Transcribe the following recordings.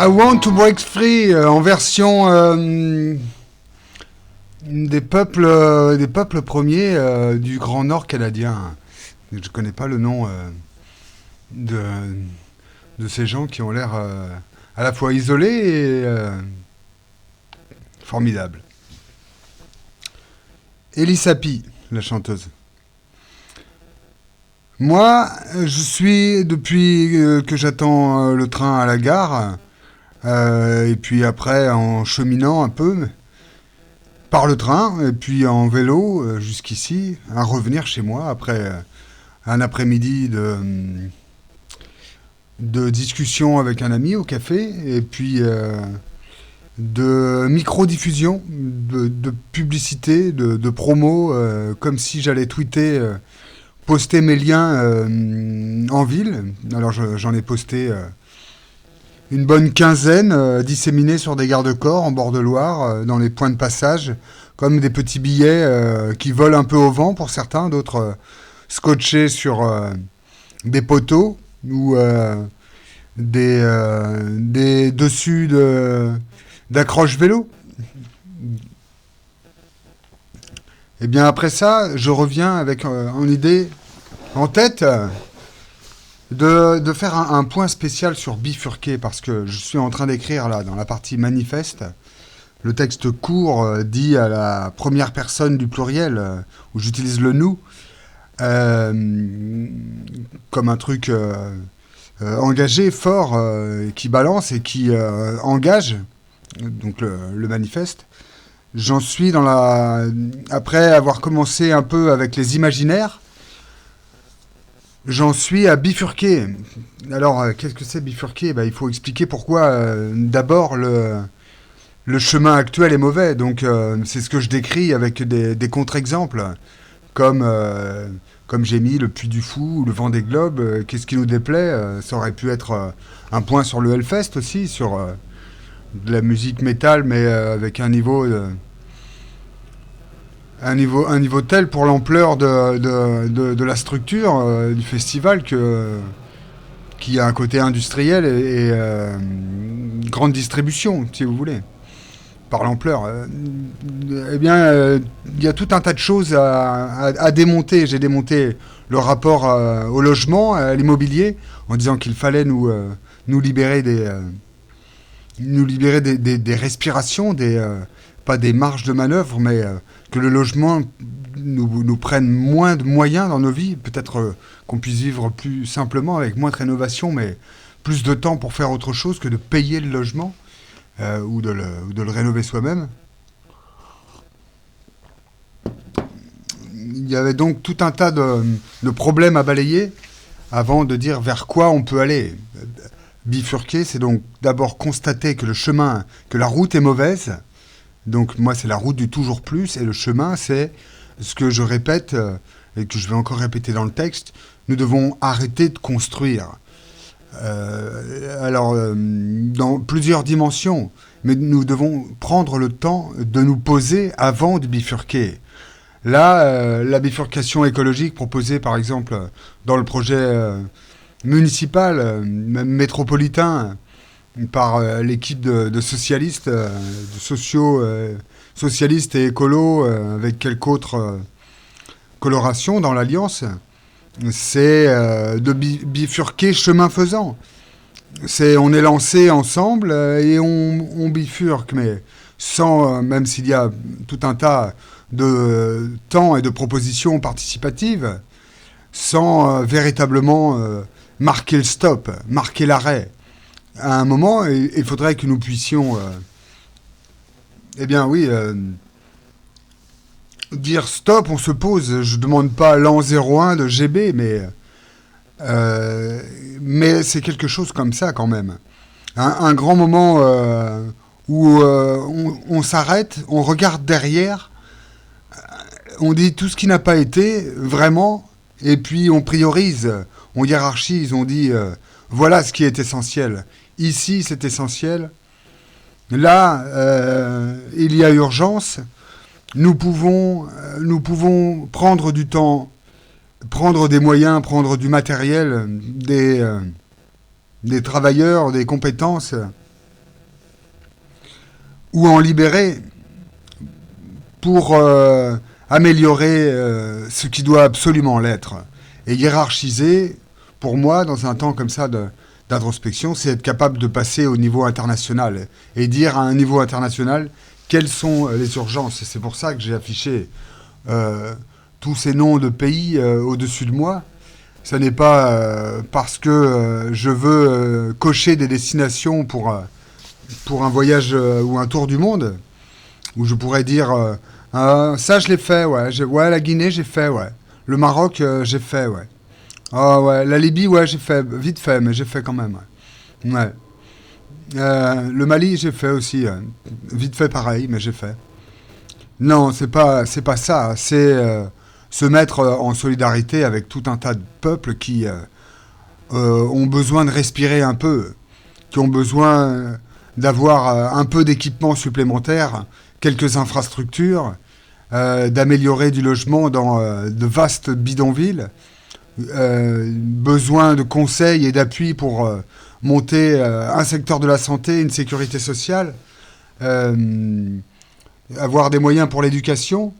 I Want to Break Free en version des peuples premiers du Grand Nord canadien. Je ne connais pas le nom de, de ces gens qui ont l'air à la fois isolés et formidables. Ellie Sapi, la chanteuse. Moi, je suis, depuis que j'attends le train à la gare, et puis après en cheminant un peu par le train, et puis en vélo jusqu'ici, à revenir chez moi après un après-midi de discussion avec un ami au café, et puis de micro-diffusion, de publicité, de promo, comme si j'allais tweeter, poster mes liens en ville. Alors j'en ai posté une bonne quinzaine, disséminés sur des garde-corps en bord de Loire, dans les points de passage, comme des petits billets qui volent un peu au vent pour certains, d'autres scotchés sur des poteaux ou des dessus d'accroche vélo. Et bien après ça, je reviens avec en idée, en tête, de faire un point spécial sur bifurquer, parce que je suis en train d'écrire là, dans la partie manifeste, le texte court dit à la première personne du pluriel, où j'utilise le nous, comme un truc engagé, fort, qui balance et qui engage, donc le manifeste. J'en suis après avoir commencé un peu avec les imaginaires, j'en suis à bifurquer. Alors, qu'est-ce que c'est bifurquer ? Il faut expliquer pourquoi, d'abord, le chemin actuel est mauvais. Donc, c'est ce que je décris avec des contre-exemples, comme j'ai mis le Puy du Fou, le Vendée Globe. Qu'est-ce qui nous déplaît ? Ça aurait pu être un point sur le Hellfest aussi, sur de la musique métal, mais avec un niveau tel pour l'ampleur de la structure du festival qui a un côté industriel et grande distribution, si vous voulez, par l'ampleur. Il y a tout un tas de choses à démonter. J'ai démonté le rapport au logement, à l'immobilier, en disant qu'il fallait nous libérer des respirations, pas des marges de manœuvre, mais que le logement nous prenne moins de moyens dans nos vies. Peut-être qu'on puisse vivre plus simplement, avec moins de rénovation, mais plus de temps pour faire autre chose que de payer le logement ou de le rénover soi-même. Il y avait donc tout un tas de problèmes à balayer avant de dire vers quoi on peut aller. Bifurquer, c'est donc d'abord constater que la route est mauvaise. Donc moi, c'est la route du toujours plus, et le chemin, c'est ce que je répète, et que je vais encore répéter dans le texte, nous devons arrêter de construire. Dans plusieurs dimensions, mais nous devons prendre le temps de nous poser avant de bifurquer. Là, la bifurcation écologique proposée, par exemple, dans le projet municipal, même métropolitain, par l'équipe de socialistes, socialistes et écolos, avec quelque autre coloration dans l'alliance, c'est de bifurquer chemin faisant. On est lancé ensemble et on bifurque, mais sans, même s'il y a tout un tas de temps et de propositions participatives, sans véritablement marquer le stop, marquer l'arrêt. À un moment, il faudrait que nous puissions, dire stop, on se pose. Je ne demande pas l'an 01 de GB, mais c'est quelque chose comme ça quand même. Un grand moment où on s'arrête, on regarde derrière, on dit tout ce qui n'a pas été vraiment, et puis on priorise, on hiérarchise, on dit voilà ce qui est essentiel. Ici, c'est essentiel. Là, il y a urgence. Nous pouvons prendre du temps, prendre des moyens, prendre du matériel, des travailleurs, des compétences, ou en libérer pour améliorer ce qui doit absolument l'être. Et hiérarchiser, pour moi, dans un temps comme ça d'introspection, c'est être capable de passer au niveau international et dire à un niveau international quelles sont les urgences. Et c'est pour ça que j'ai affiché tous ces noms de pays au-dessus de moi. Ce n'est pas parce que je veux cocher des destinations pour un voyage ou un tour du monde, où je pourrais dire ça je l'ai fait, ouais. Ouais, la Guinée j'ai fait, ouais. Le Maroc j'ai fait, ouais. Ah ouais, la Libye, ouais, j'ai fait, vite fait, mais j'ai fait quand même, ouais. Ouais. Le Mali j'ai fait aussi, vite fait pareil, mais j'ai fait. Non, c'est pas ça. C'est se mettre en solidarité avec tout un tas de peuples qui ont besoin de respirer un peu, qui ont besoin d'avoir un peu d'équipement supplémentaire, quelques infrastructures, d'améliorer du logement dans de vastes bidonvilles, besoin de conseils et d'appui pour monter un secteur de la santé, une sécurité sociale, avoir des moyens pour l'éducation,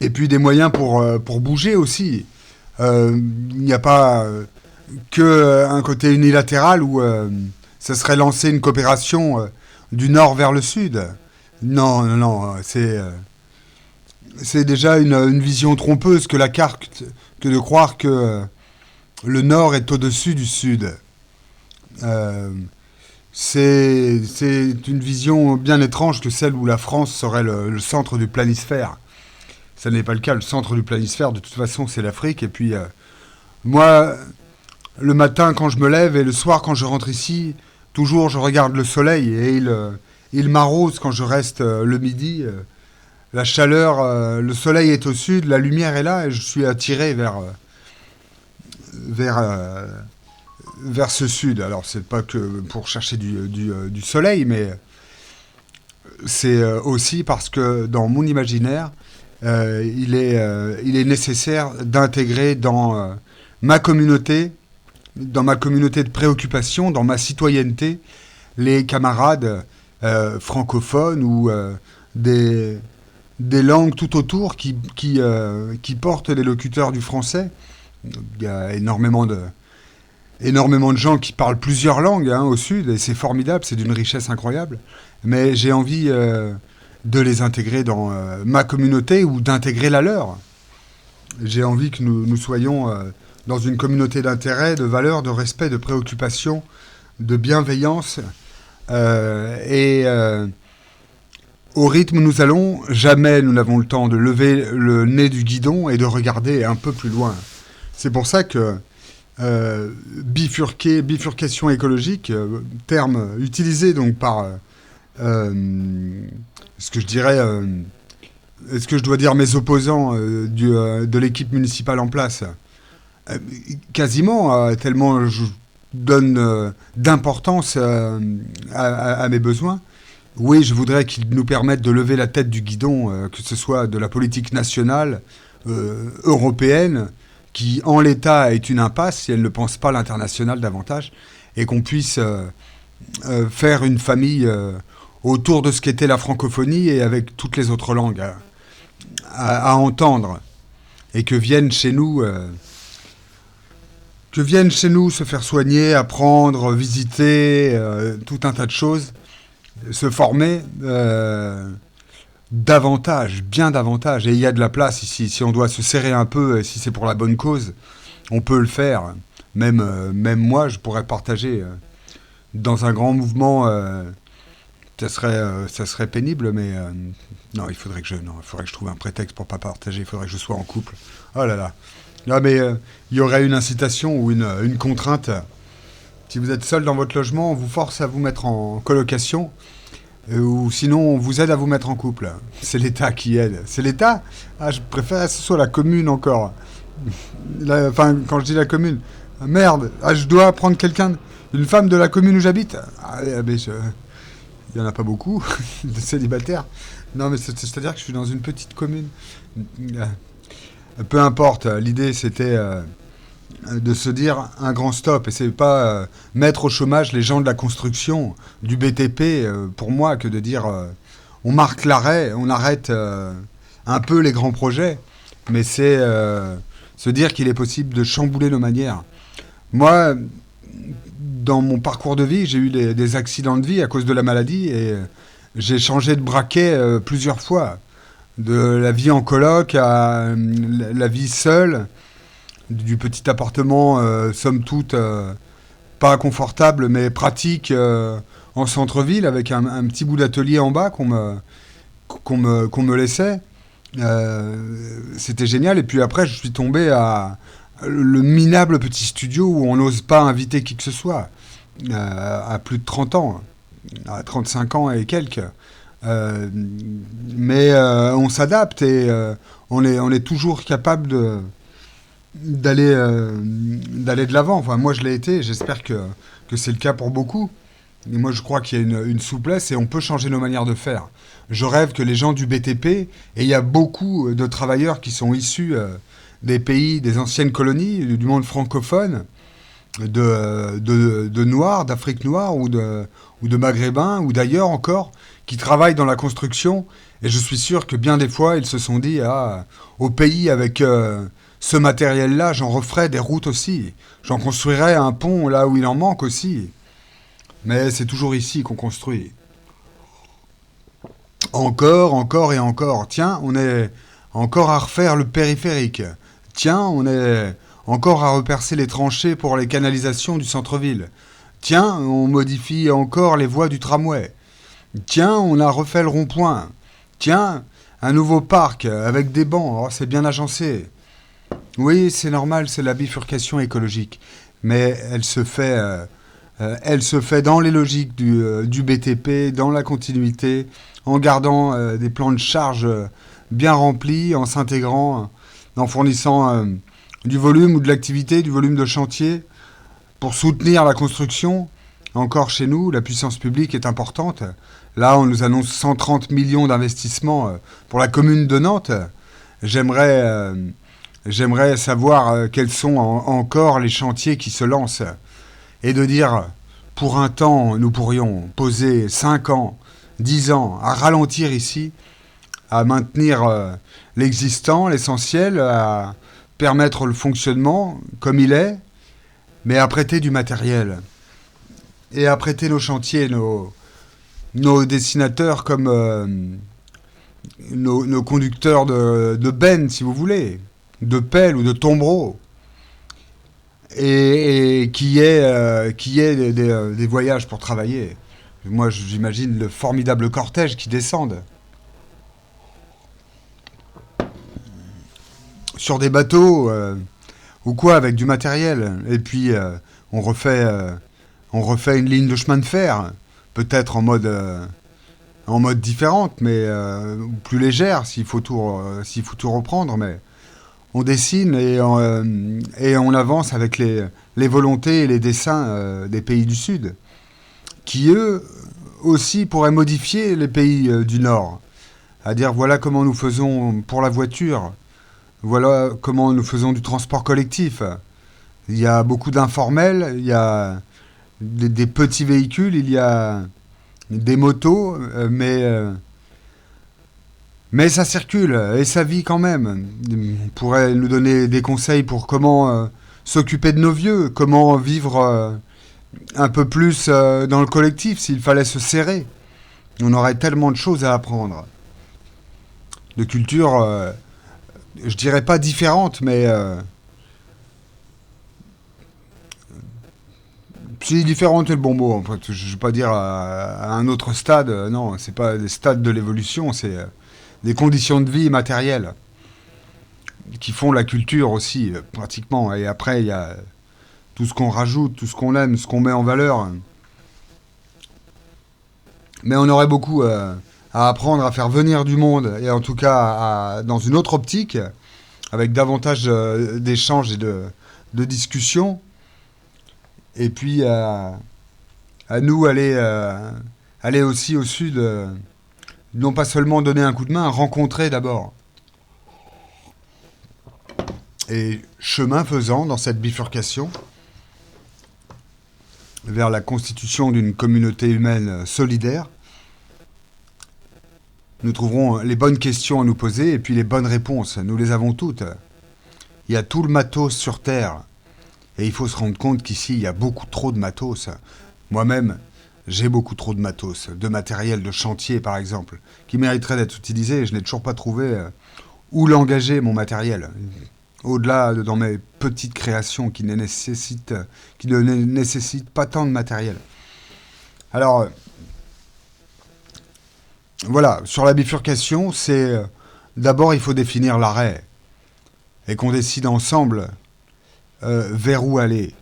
et puis des moyens pour bouger aussi. Il n'y a pas qu'un côté unilatéral où ça serait lancer une coopération du nord vers le sud. Non, non, non, c'est déjà une vision trompeuse que la carte, que de croire que le nord est au-dessus du sud. Euh, c'est une vision bien étrange que celle où la France serait le centre du planisphère. Ça n'est pas le cas. Le centre du planisphère, de toute façon, c'est l'Afrique. Et puis, moi, le matin quand je me lève et le soir quand je rentre ici, toujours je regarde le soleil et il m'arrose quand je reste le midi. La chaleur, le soleil est au sud, la lumière est là et je suis attiré vers, vers ce sud. Alors, c'est pas que pour chercher du soleil, mais c'est aussi parce que dans mon imaginaire, il est nécessaire d'intégrer dans ma communauté de préoccupation, dans ma citoyenneté, les camarades francophones ou des langues tout autour qui portent les locuteurs du français. Il y a énormément de gens qui parlent plusieurs langues au sud, et c'est formidable, c'est d'une richesse incroyable. Mais j'ai envie de les intégrer dans ma communauté ou d'intégrer la leur. J'ai envie que nous soyons dans une communauté d'intérêt, de valeurs, de respect, de préoccupation, de bienveillance. Au rythme où nous allons, jamais nous n'avons le temps de lever le nez du guidon et de regarder un peu plus loin. C'est pour ça que bifurcation écologique, terme utilisé donc par ce que je dirais, est-ce que je dois dire mes opposants de l'équipe municipale en place, quasiment, tellement je donne d'importance à mes besoins. Oui, je voudrais qu'ils nous permettent de lever la tête du guidon, que ce soit de la politique nationale, européenne, qui en l'état est une impasse si elle ne pense pas l'international davantage, et qu'on puisse faire une famille autour de ce qu'était la francophonie et avec toutes les autres langues à entendre, et que viennent chez nous se faire soigner, apprendre, visiter, tout un tas de choses, se former davantage, bien davantage. Et il y a de la place ici. Si on doit se serrer un peu, si c'est pour la bonne cause, on peut le faire. Même moi, je pourrais partager dans un grand mouvement. Ça serait pénible, mais non, il faudrait que je trouve un prétexte pour pas partager. Il faudrait que je sois en couple. Oh là là. Non, mais il y aurait une incitation ou une contrainte. Si vous êtes seul dans votre logement, on vous force à vous mettre en colocation, ou sinon on vous aide à vous mettre en couple. C'est l'État qui aide. C'est l'État. Ah, je préfère que ce soit la commune encore. Enfin, quand je dis la commune, merde. Ah, je dois prendre une femme de la commune où j'habite. Ah, mais il n'y en a pas beaucoup de célibataires. Non, mais c'est-à-dire que je suis dans une petite commune. Peu importe. L'idée, c'était de se dire un grand stop. Et c'est pas mettre au chômage les gens de la construction, du BTP, pour moi, que de dire on marque l'arrêt, on arrête un peu les grands projets, mais c'est se dire qu'il est possible de chambouler nos manières. Moi, dans mon parcours de vie, j'ai eu des accidents de vie à cause de la maladie et j'ai changé de braquet plusieurs fois. De la vie en coloc à la vie seule, du petit appartement, somme toute, pas confortable, mais pratique, en centre-ville, avec un petit bout d'atelier en bas qu'on me laissait. C'était génial. Et puis après, je suis tombé à le minable petit studio où on n'ose pas inviter qui que ce soit, à plus de 30 ans, à 35 ans et quelques. Euh, mais on s'adapte et on est toujours capable d'aller de l'avant. Enfin, moi, je l'ai été. J'espère que c'est le cas pour beaucoup. Et moi, je crois qu'il y a une souplesse et on peut changer nos manières de faire. Je rêve que les gens du BTP, et il y a beaucoup de travailleurs qui sont issus des pays, des anciennes colonies, du monde francophone, de Noirs, d'Afrique noire ou de Maghrébins ou d'ailleurs encore, qui travaillent dans la construction. Et je suis sûr que bien des fois, ils se sont dit, ah, au pays avec ce matériel-là, j'en referai des routes aussi. J'en construirai un pont là où il en manque aussi. Mais c'est toujours ici qu'on construit. Encore, encore et encore. Tiens, on est encore à refaire le périphérique. Tiens, on est encore à repercer les tranchées pour les canalisations du centre-ville. Tiens, on modifie encore les voies du tramway. Tiens, on a refait le rond-point. Tiens, un nouveau parc avec des bancs. Oh, c'est bien agencé. Oui, c'est normal, c'est la bifurcation écologique. Mais elle se fait dans les logiques du BTP, dans la continuité, en gardant des plans de charge bien remplis, en s'intégrant, en fournissant du volume ou de l'activité, du volume de chantier pour soutenir la construction. Encore chez nous, la puissance publique est importante. Là, on nous annonce 130 millions d'investissements pour la commune de Nantes. J'aimerais j'aimerais savoir quels sont encore les chantiers qui se lancent et de dire, pour un temps, nous pourrions poser 5 ans, 10 ans, à ralentir ici, à maintenir l'existant, l'essentiel, à permettre le fonctionnement comme il est, mais à prêter du matériel et à prêter nos chantiers, nos dessinateurs comme nos conducteurs de bennes, si vous voulez, de pelles ou de tombereaux, et qui ait des voyages pour travailler. Moi, j'imagine le formidable cortège qui descendent sur des bateaux ou quoi, avec du matériel. Et puis, on refait une ligne de chemin de fer, peut-être en mode différente, mais plus légère, s'il faut tout reprendre. Mais on dessine et on avance avec les volontés et les dessins des pays du Sud, qui eux aussi pourraient modifier les pays du Nord. À dire voilà comment nous faisons pour la voiture, voilà comment nous faisons du transport collectif. Il y a beaucoup d'informels, il y a des petits véhicules, il y a des motos, mais ça circule et ça vit quand même. On pourrait nous donner des conseils pour comment s'occuper de nos vieux, comment vivre un peu plus dans le collectif s'il fallait se serrer. On aurait tellement de choses à apprendre. De cultures, je dirais pas différentes, mais si différentes est le bon mot. En fait, je ne vais pas dire à un autre stade. Non, c'est pas des stades de l'évolution, c'est des conditions de vie matérielles qui font la culture aussi, pratiquement. Et après, il y a tout ce qu'on rajoute, tout ce qu'on aime, ce qu'on met en valeur. Mais on aurait beaucoup à apprendre à faire venir du monde, et en tout cas dans une autre optique, avec davantage d'échanges et de discussions. Et puis à nous aller aussi au sud, non pas seulement donner un coup de main, rencontrer d'abord. Et chemin faisant, dans cette bifurcation, vers la constitution d'une communauté humaine solidaire, nous trouverons les bonnes questions à nous poser et puis les bonnes réponses. Nous les avons toutes. Il y a tout le matos sur Terre. Et il faut se rendre compte qu'ici, il y a beaucoup trop de matos. Moi-même, j'ai beaucoup trop de matos, de matériel de chantier par exemple, qui mériterait d'être utilisé et je n'ai toujours pas trouvé où l'engager, mon matériel. Au-delà de dans mes petites créations qui ne nécessitent pas tant de matériel. Alors, voilà, sur la bifurcation, c'est d'abord il faut définir l'arrêt et qu'on décide ensemble vers où aller.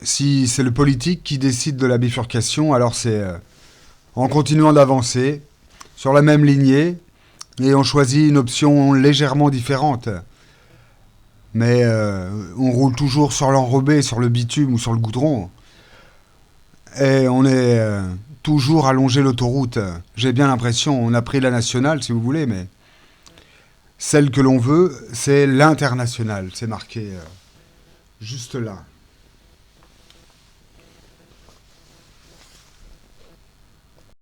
Si c'est le politique qui décide de la bifurcation, alors c'est en continuant d'avancer sur la même lignée et on choisit une option légèrement différente. Mais on roule toujours sur l'enrobé, sur le bitume ou sur le goudron. Et on est toujours allongé l'autoroute. J'ai bien l'impression, on a pris la nationale si vous voulez, mais celle que l'on veut, c'est l'internationale. C'est marqué juste là.